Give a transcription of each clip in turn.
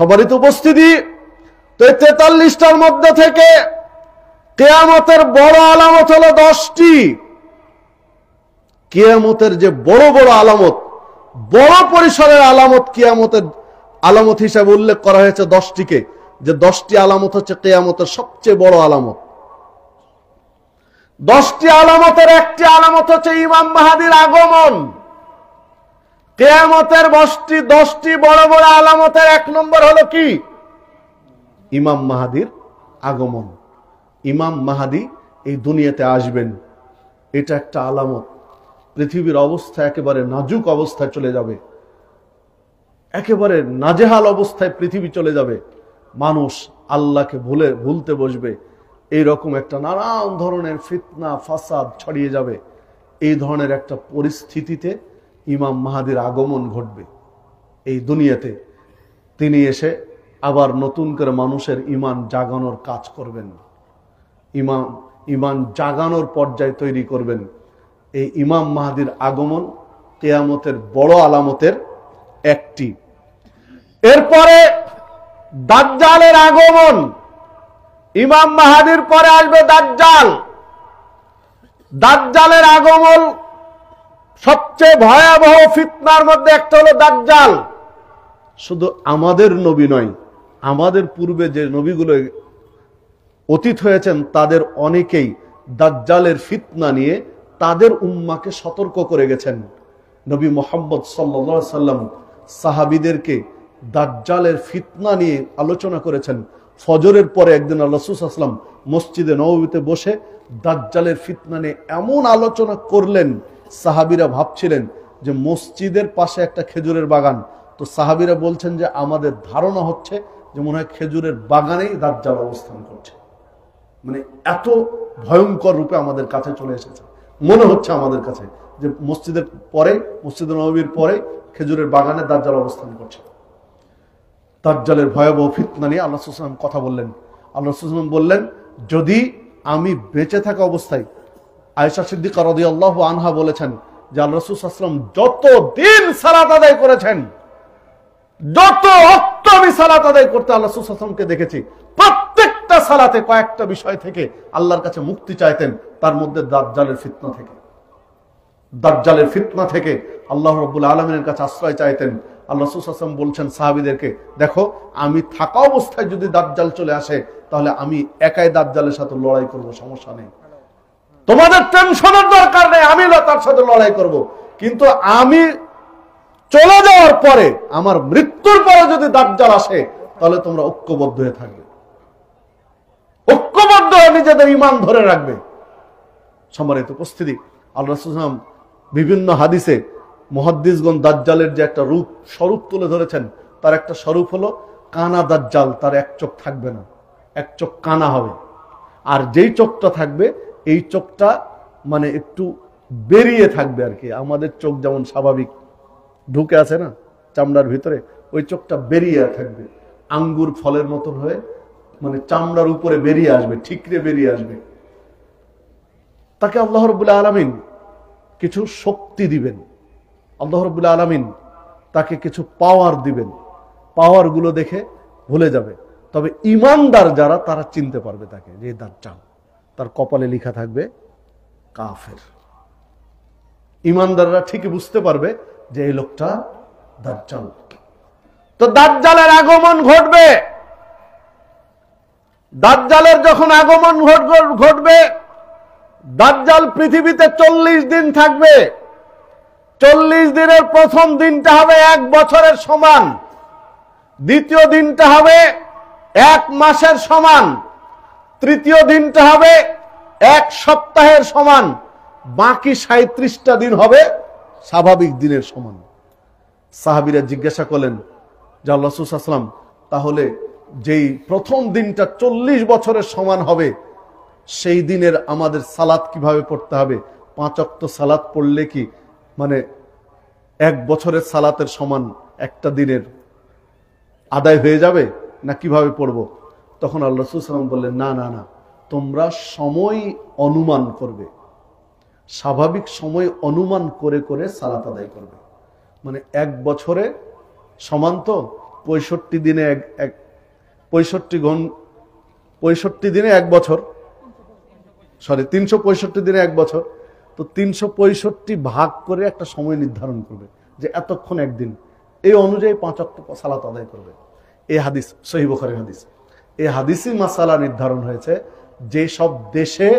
সম্মানিত উপস্থিতি, তো 43টার মধ্যে থেকে কিয়ামতের বড় আলামত হলো 10টি। কিয়ামতের যে বড় বড় আলামত, বড় পরিসরের আলামত, কিয়ামতের আলামত হিসাবে উল্লেখ করা হয়েছে 10টিকে, যে 10টি আলামত হচ্ছে কিয়ামতের সবচেয়ে বড় আলামত। 10টি আলামতের একটি আলামত হচ্ছে ইমাম মাহদীর আগমন। কিয়ামতের 10টি বড় বড় আলামতের 1 নম্বর হলো কি? ইমাম মাহদীর আগমন। ইমাম মাহদী এই দুনিয়াতে আসবেন, এটা একটা আলামত। পৃথিবীর অবস্থা একেবারে নাজুক অবস্থায় চলে যাবে, একেবারে নাজেহাল অবস্থায় পৃথিবী চলে যাবে, মানুষ আল্লাহকে ভুলতে বসবে, এইরকম একটা নানান ধরনের ফিতনা ফাসাদ ছড়িয়ে যাবে। এই ধরনের একটা পরিস্থিতিতে ইমাম মাহদীর আগমন ঘটবে এই দুনিয়াতে। তিনি এসে আবার নতুন করে মানুষের ঈমান জাগানোর কাজ করবেন, ঈমান জাগানোর পর্যায় তৈরি করবেন। এই ইমাম মাহদীর আগমন কিয়ামতের বড় আলামতের একটি। এরপরে দাজ্জালের আগমন। ইমাম মাহদীর পরে আসবে দাজ্জাল। দাজ্জালের আগমন সবচেয়ে ভয়াবহ ফিতনার মধ্যে একটা হলো দাজ্জাল। শুধু আমাদের নবী নয়, আমাদের পূর্বে যে নবীগুলো অতীত হয়েছেন তাদের অনেকেই দাজ্জালের ফিতনা নিয়ে তাদের উম্মাকে সতর্ক করে গেছেন। নবী মুহাম্মদ সাল্লাল্লাহু আলাইহি সাল্লাম সাহাবীদেরকে দাজ্জালের ফিতনা নিয়ে আলোচনা করেছেন। ফজরের পরে একদিন রাসূল সাল্লাল্লাহু আলাইহি ওয়াসাল্লাম মসজিদে নববীতে বসে দাজ্জালের ফিতনা নিয়ে এমন আলোচনা করলেন, সাহাবীরা ভাবছিলেন যে মসজিদের পাশে একটা খেজুরের বাগান। তো সাহাবীরা বলছেন যে আমাদের ধারণা হচ্ছে যে মনে হয় খেজুরের বাগানেই দাজ্জাল অবস্থান করছে। মানে এত ভয়ঙ্কর রূপে আমাদের কাছে চলে এসেছে, মনে হচ্ছে আমাদের কাছে যে মসজিদের পরে, মসজিদে নববীর পরে খেজুরের বাগানে দাজ্জাল অবস্থান করছে। দাজ্জালের ভয়াবহ ফিতনা নিয়ে আল্লাহ সাল্লাল্লাহু আলাইহি ওয়াসাল্লাম কথা বললেন। আল্লাহ সাল্লাল্লাহু আলাইহি ওয়াসাল্লাম বললেন, যদি আমি বেঁচে থাকা অবস্থায়, আয়েশা সিদ্দিকা রাদিয়াল্লাহু আনহা বলেছেন যে আল্লাহ রাসূল সাল্লাল্লাহু আলাইহি ওয়াসাল্লাম যত দিন সালাত আদায় করেছেন, যত ওয়াক্ত আমি সালাত আদায় করতে আল্লাহ রাসূল সাল্লাল্লাহু আলাইহি ওয়াসাল্লামকে দেখেছি, প্রত্যেকটা সালাতে কয়েকটা বিষয় থেকে আল্লাহর কাছে মুক্তি চাইতেন। তার মধ্যে দাজ্জালের ফিতনা থেকে, দাজ্জালের ফিতনা থেকে আল্লাহ রাব্বুল আলামিনের কাছে আশ্রয় চাইতেন। আল্লাহ রাসূল সাল্লাল্লাহু আলাইহি ওয়াসাল্লাম বলছেন সাহাবীদেরকে, দেখো আমি থাকা অবস্থায় যদি দাজ্জাল চলে আসে তাহলে আমি একাই দাজ্জালের সাথে লড়াই করব, সমস্যা নেই, তোমাদের টেনশনের দরকার নেই, আমি তার সাথে লড়াই করব। কিন্তু আমি চলে যাওয়ার পরে, আমার মৃত্যুর পরে যদি দাজ্জাল আসে তাহলে তোমরা ঐক্যবদ্ধ হয়ে থাকবে, ঐক্যবদ্ধ হয়ে নিজেদের ঈমান ধরে রাখবে। সম্মানিত উপস্থিতি, আল্লাহ রাসূল সাল্লাল্লাহু আলাইহি ওয়াসাল্লাম বিভিন্ন হাদিসে মুহাদ্দিসগণ দাজ্জালের যে একটা স্বরূপ তুলে ধরেছেন, তার একটা স্বরূপ হলো কানা দাজ্জাল। তার এক চোখ থাকবে না, এক চোখ কানা হবে, আর যেই চোখটা থাকবে এই চোখটা মানে একটু বেরিয়ে থাকবে আর কি। আমাদের চোখ যেমন স্বাভাবিক ঢুকে আছে না চামড়ার ভিতরে, ওই চোখটা বেরিয়ে থাকবে, আঙ্গুর ফলের মতন হয়ে মানে চামড়ার উপরে বেরিয়ে আসবে, ঠিকরে বেরিয়ে আসবে। তাকে আল্লাহ রাব্বুল আলামিন কিছু শক্তি দিবেন, আল্লাহ রাব্বুল আলামিন তাকে কিছু পাওয়ার দিবেন, পাওয়ার গুলো দেখে ভুলে যাবে। তবে ঈমানদার যারা তারা চিনতে পারবে তাকে, যে দাজ্জাল, তার কপালে লেখা থাকবে কাফের। ঈমানদাররা ঠিকই বুঝতে পারবে যে এই লোকটা দাজ্জাল। তো দাজ্জালের আগমন ঘটবে। দাজ্জালের যখন আগমন ঘটবে, দাজ্জাল পৃথিবীতে 40 দিন থাকবে। 40 দিনের প্রথম দিনটা হবে 1 বছরের সমান, দ্বিতীয় দিনটা হবে 1 মাসের সমান, তৃতীয় দিনটা হবে 1 সপ্তাহের সমান, বাকি 37টা দিন হবে স্বাভাবিক দিনের সমান। সাহাবীরা জিজ্ঞাসা করলেন যে আল্লাহ রাসূল সাল্লাল্লাহু আলাইহি ওয়াসাল্লাম, তাহলে যেই প্রথম দিনটা 40 বছরের সমান হবে, সেই দিনের আমাদের সালাত কিভাবে পড়তে হবে? 5 ওয়াক্ত সালাত পড়লে কি মানে 1 বছরের সালাতের সমান একটা দিনের আদায় হয়ে যাবে, না কিভাবে পড়ব? তখন আল্লাহ রাসূল সাল্লাল্লাহু আলাইহি ওয়াসাল্লাম বললেন, না না না, তোমরা সময় অনুমান করবে, স্বাভাবিক সময় অনুমান করে করে সালাত আদায় করবে। মানে 1 বছরে সমান তো 65 দিনে 65 দিনে 1 বছর, 365 দিনে 1 বছর। তো 365 ভাগ করে একটা সময় নির্ধারণ করবে যে এতক্ষণ একদিন, এই অনুযায়ী 5 ওয়াক্ত সালাত আদায় করবে। এই হাদিস সহিহ বুখারীর হাদিস। এই হাদিসই মাসালা নির্ধারণ হয়েছে যে সব দেশে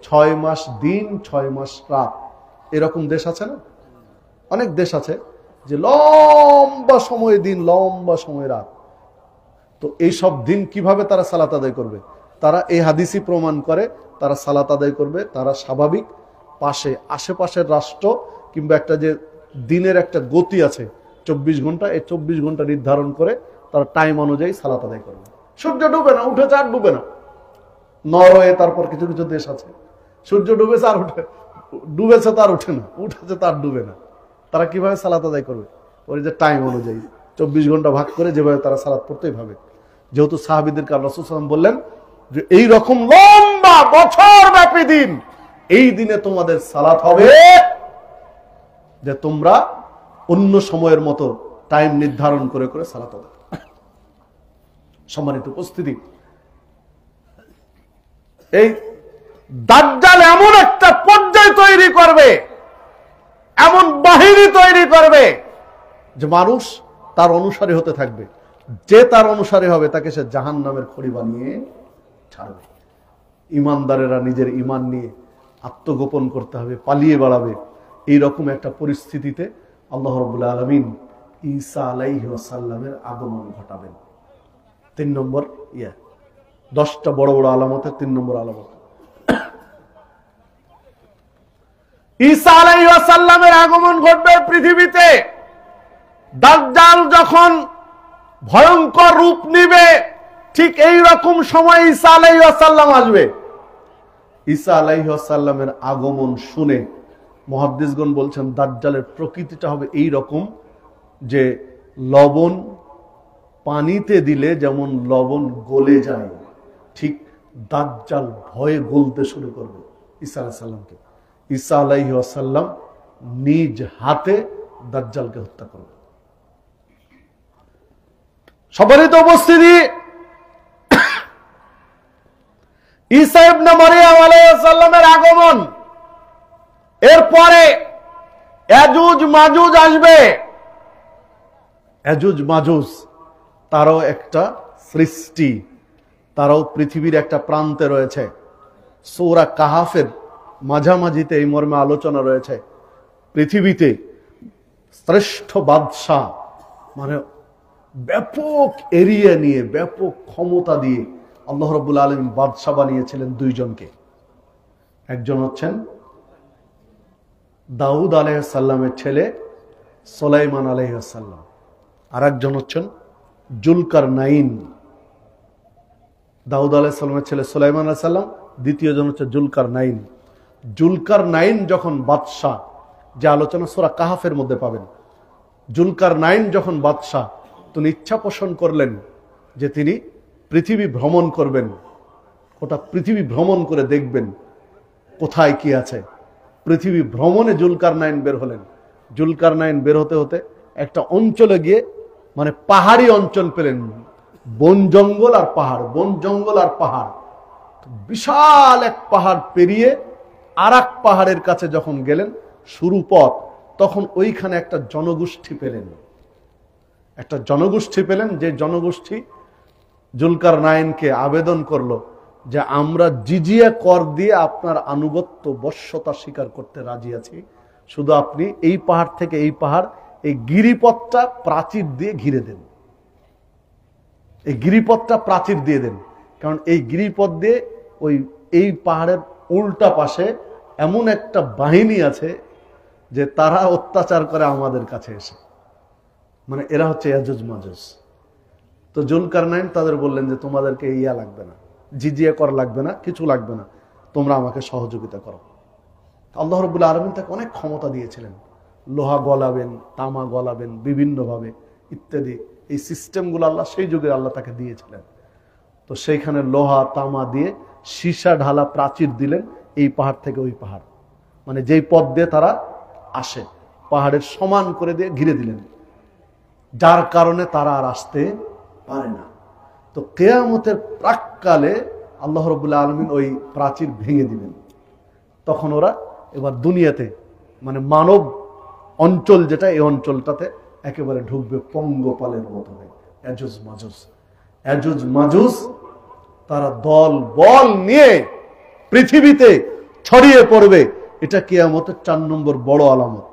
6 মাস দিন 6 মাস রাত, এরকম দেশ আছে না? অনেক দেশ আছে যে লম্বা সময় দিন লম্বা সময় রাত। তো এই সব দিন কিভাবে তারা সালাত আদায় করবে? তারা এই হাদিসই প্রমাণ করে তারা সালাত আদায় করবে। তারা স্বাভাবিক আশেপাশের রাষ্ট্র কিংবা একটা যে দিনের একটা গতি আছে 24 ঘন্টা, এই 24 ঘন্টা নির্ধারণ করে তারা টাইম অনুযায়ী সালাত আদায় করবে। সূর্য ডুবে না, উঠেছে আর ডুবে না। নরওয়ে, তারপর কিছু কিছু দেশ আছে সূর্য ডুবেছে আর ডুবেছে তার উঠে না, উঠেছে তার ডুবে না। তারা কিভাবে সালাত আদায় করবে? ওই যে টাইম অনুযায়ী 24 ঘন্টা ভাগ করে যেভাবে তারা সালাত পড়তেই ভাবে। যেহেতু সাহাবীদেরকে আল্লাহ রাসূল সাল্লাল্লাহু আলাইহি ওয়াসাল্লাম বললেন যে এই রকম লম্বা বছর ব্যাপী দিন, এই দিনে তোমাদের সালাত হবে যে তোমরা অন্য সময়ের মতো টাইম নির্ধারণ করে করে সালাত আদায়। সম্মানিত উপস্থিতি, এই দাজ্জাল এমন একটা পর্যায় তৈরি করবে, এমন বাহিনী তৈরি করবে যে মানুষ তার অনুসারী হতে থাকবে। যে তার অনুসারী হবে তাকে সে জাহান্নামের খড়ি বানিয়ে ছাড়বে। ইমানদারেরা নিজের ইমান নিয়ে আত্মগোপন করতে হবে, পালিয়ে বেড়াবে। এইরকম একটা পরিস্থিতিতে আল্লাহ রাব্বুল আলামিন ঈসা আলাইহিস সালামের আগমন ঘটাবেন। 3 নম্বর 10টা বড় বড় আলামতের 3 নম্বর আলামত, ঈসা আলাইহিস সালামের আগমন ঘটবে পৃথিবীতে। দাজ্জাল যখন ভয়ঙ্কর রূপ নিবে, ঠিক এই রকম সময় ঈসা আলাইহিস সালাম আসবে। ঈসা আলাইহিস সালামের আগমন শুনে মুহাদ্দিসগণ বলছেন দাজ্জালের প্রকৃতিটা হবে এই রকম যে লবণ পানিতে দিলে যেমন লবণ গলে যায়, ঠিক দাজ্জাল ভয়ে গলতে শুরু করবে ঈসা আলাইহিস সালামকে। ঈসা আলাইহিস সালাম নিজ হাতে দাজ্জালকে হত্যা করবে। সবারই তো উপস্থিতি। ঈসা ইবনে মারইয়াম আলাইহিস সালামের আগমন, এরপরে ইয়াজুজ মাজুজ আসবে। ইয়াজুজ মাজুজ তারাও একটা সৃষ্টি, তারাও পৃথিবীর একটা প্রান্তে রয়েছে। সূরা কাহাফের মাঝামাঝিতে এই মর্মে আলোচনা রয়েছে। পৃথিবীতে শ্রেষ্ঠ বাদশাহ, মানে ব্যাপক এরিয়া নিয়ে ব্যাপক ক্ষমতা দিয়ে আল্লাহ রাব্বুল আলামিন বাদশাহ বানিয়েছিলেন 2 জনকে। একজন হচ্ছেন দাউদ আলাইহিস সালামের ছেলে সুলাইমান আলাইহিস সালাম, আর একজন হচ্ছেন জুলকারনাইন। দাউদ আলাইহিস সালামের ছেলে সুলাইমান আলাইহিস সালাম, দ্বিতীয় জন হচ্ছে জুলকারনাইন। জুলকারনাইন যখন বাদশাহ, যে আলোচনা সূরা কাহাফের মধ্যে পাবেন, জুলকারনাইন যখন বাদশাহ, তিনি ইচ্ছা পোষণ করলেন যে তিনি পৃথিবী ভ্রমণ করবেন, গোটা পৃথিবী ভ্রমণ করে দেখবেন কোথায় কি আছে। পৃথিবী ভ্রমণে জুলকারনাইন বের হলেন। জুলকারনাইন বের হতে হতে একটা অঞ্চলে গিয়ে, মানে পাহাড়ি অঞ্চল পেলেন, বন জঙ্গল আর পাহাড়, বন জঙ্গল আর পাহাড়। বিশাল এক পাহাড় পেরিয়ে আর এক পাহাড়ের কাছে যখন গেলেন, শুরু পথ, তখন ওইখানে একটা জনগোষ্ঠী পেলেন। একটা জনগোষ্ঠী পেলেন, যে জনগোষ্ঠী জুলকারনাইনকে আবেদন করলো যে আমরা জিজিয়া কর দিয়ে আপনার আনুগত্য বশ্যতা স্বীকার করতে রাজি আছি, শুধু আপনি এই পাহাড় থেকে এই পাহাড়, এই গিরিপথটা প্রাচীর দিয়ে ঘিরে দেন। এই গিরিপথটা প্রাচীর দিয়ে দেন, কারণ এই গিরিপথ দিয়ে এই পাহাড়ের উল্টা পাশে এমন একটা বাহিনী আছে যে তারা অত্যাচার করে আমাদের কাছে এসে, মানে এরা হচ্ছে ইয়াজুজ মাজুজ। তো জুলকারনাইন তাদের বললেন যে তোমাদেরকে ইয়া লাগবে না, জিজিয়া কর লাগবে না, কিছু লাগবে না, তোমরা আমাকে সহযোগিতা করো। আল্লাহ রাব্বুল আলামিন তাকে অনেক ক্ষমতা দিয়েছিলেন, লোহা গলাবেন, তামা গলাবেন বিভিন্নভাবে ইত্যাদি। এই সিস্টেমগুলো আল্লাহ সেই যুগে আল্লাহ তাকে দিয়েছিলেন। তো সেইখানে লোহা তামা দিয়ে সীসা ঢালা প্রাচীর দিলেন এই পাহাড় থেকে ওই পাহাড়, মানে যেই পথ দিয়ে তারা আসে পাহাড়ের সমান করে দিয়ে ঘিরে দিলেন। যার কারণে তারা আর আসতে পারে না। তো কিয়ামতের প্রাককালে আল্লাহ রাব্বুল আলামিন ওই প্রাচীর ভেঙে দিবেন। তখন ওরা এবার দুনিয়াতে মানে মানব অঞ্চল যেটা, এই অঞ্চলটাতে একেবারে ঢুকবে পঙ্গপালের মতো হয়ে। ইয়াজুজ মাজুজ, ইয়াজুজ মাজুজ তারা দল বল নিয়ে পৃথিবীতে ছড়িয়ে পড়বে। এটা কিয়ামতের 4 নম্বর বড় আলামত।